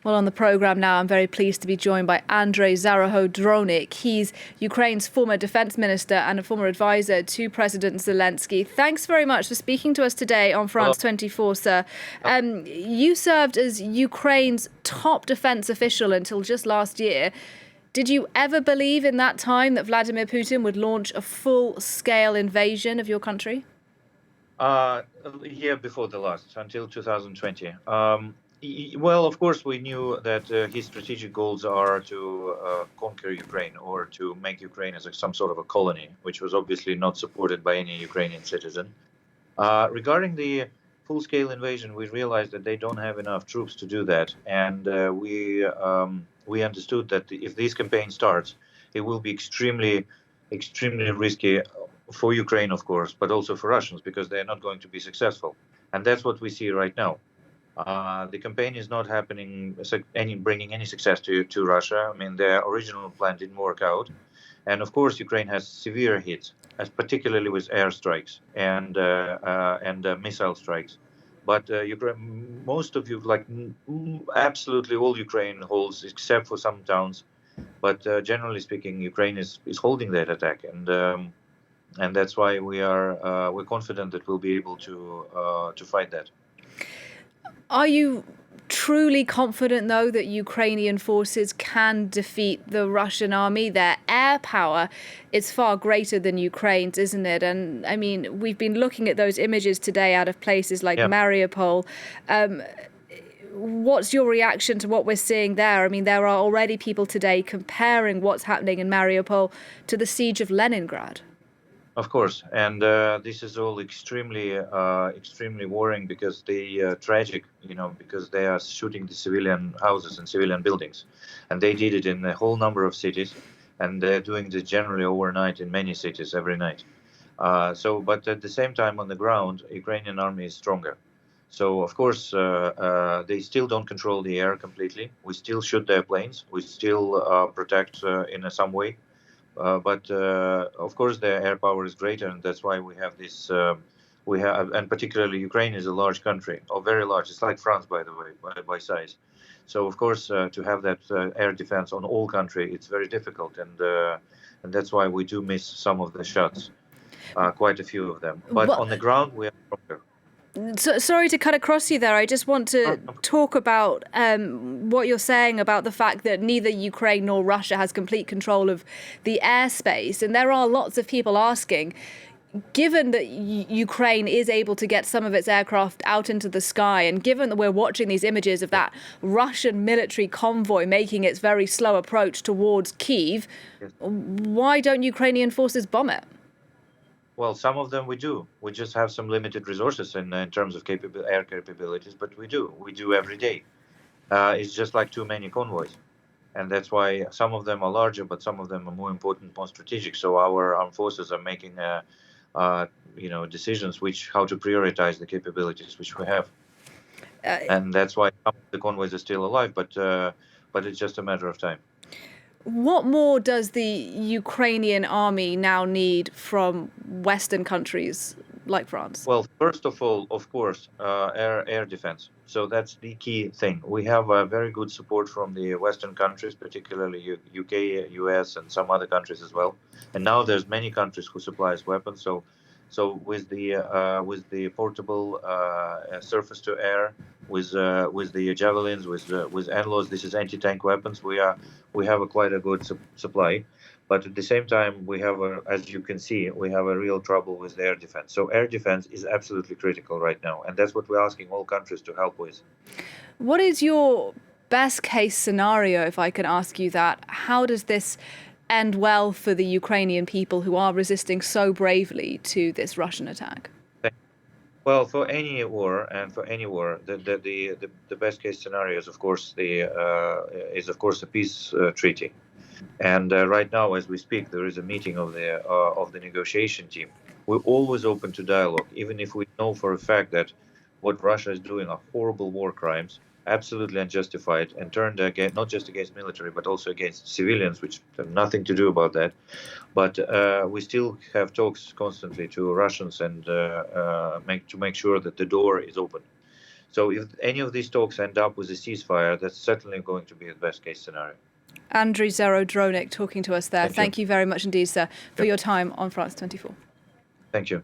Well, on the programme now, I'm very pleased to be joined by Andriy Zahorodnyuk. He's Ukraine's former defence minister and a former advisor to President Zelensky. Thanks very much for speaking to us today on Hello. France 24, sir. You served as Ukraine's top defence official until just last year. Did you ever believe in that time that Vladimir Putin would launch a full-scale invasion of your country? A year before the last, until 2020. Well, of course, we knew that his strategic goals are to conquer Ukraine or to make Ukraine as some sort of a colony, which was obviously not supported by any Ukrainian citizen. Regarding the full-scale invasion, we realized that they don't have enough troops to do that, and we understood that if this campaign starts, it will be extremely risky for Ukraine, of course, but also for Russians, because they're not going to be successful. And that's what we see right now. The campaign is not happening, bringing any success to Russia. I mean, their original plan didn't work out. And of course, Ukraine has severe hits, particularly with airstrikes and missile strikes. But Ukraine, most of you, absolutely all Ukraine holds, except for some towns. But generally speaking, Ukraine is holding that attack, and that's why we're confident that we'll be able to fight that. Are you truly confident, though, that Ukrainian forces can defeat the Russian army? Their air power is far greater than Ukraine's, isn't it? And I mean, we've been looking at those images today out of places like Mariupol. What's your reaction to what we're seeing there? I mean, there are already people today comparing what's happening in Mariupol to the siege of Leningrad. Of course, and this is all extremely worrying, because tragic, because they are shooting the civilian houses and civilian buildings, and they did it in a whole number of cities, and they're doing this generally overnight in many cities every night. But at the same time, on the ground, Ukrainian army is stronger. So of course, they still don't control the air completely. We still shoot their planes. We still protect in some way. But of course, their air power is greater, and that's why we have this. And particularly Ukraine is a large country, or very large. It's like France, by the way, by size. So of course, to have that air defense on all country, it's very difficult, and that's why we do miss some of the shots, quite a few of them. But on the ground, we are stronger. So, sorry to cut across you there. I just want to talk about what you're saying about the fact that neither Ukraine nor Russia has complete control of the airspace. And there are lots of people asking, given that Ukraine is able to get some of its aircraft out into the sky, and given that we're watching these images of that Russian military convoy making its very slow approach towards Kyiv, why don't Ukrainian forces bomb it? Well, some of them we do. We just have some limited resources in terms of air capabilities, but we do every day. It's just like too many convoys, and that's why some of them are larger, but some of them are more important, more strategic. So our armed forces are making, decisions how to prioritize the capabilities which we have, and that's why some of the convoys are still alive. But it's just a matter of time. What more does the Ukrainian army now need from Western countries like France? Well, first of all, of course, air defense. So that's the key thing. We have very good support from the Western countries, particularly UK, US, and some other countries as well. And now there's many countries who supply us weapons. So with the portable surface to air, with the javelins, with NLAWs, this is anti-tank weapons. We have quite a good supply, but at the same time, we have as you can see, we have a real trouble with air defense. So air defense is absolutely critical right now, and that's what we're asking all countries to help with. What is your best case scenario, if I can ask you that? How does this end well for the Ukrainian people who are resisting so bravely to this Russian attack? Well, for any war, the best case scenario is of course a peace treaty. And right now, as we speak, there is a meeting of the negotiation team. We're always open to dialogue, even if we know for a fact that what Russia is doing are horrible war crimes, absolutely unjustified, and turned against, not just against military, but also against civilians, which have nothing to do about that. But we still have talks constantly to Russians and to make sure that the door is open. So if any of these talks end up with a ceasefire, that's certainly going to be the best case scenario. Andriy Zahorodnyuk talking to us there. Thank you. Thank you very much indeed, sir, for Yep. your time on France 24. Thank you.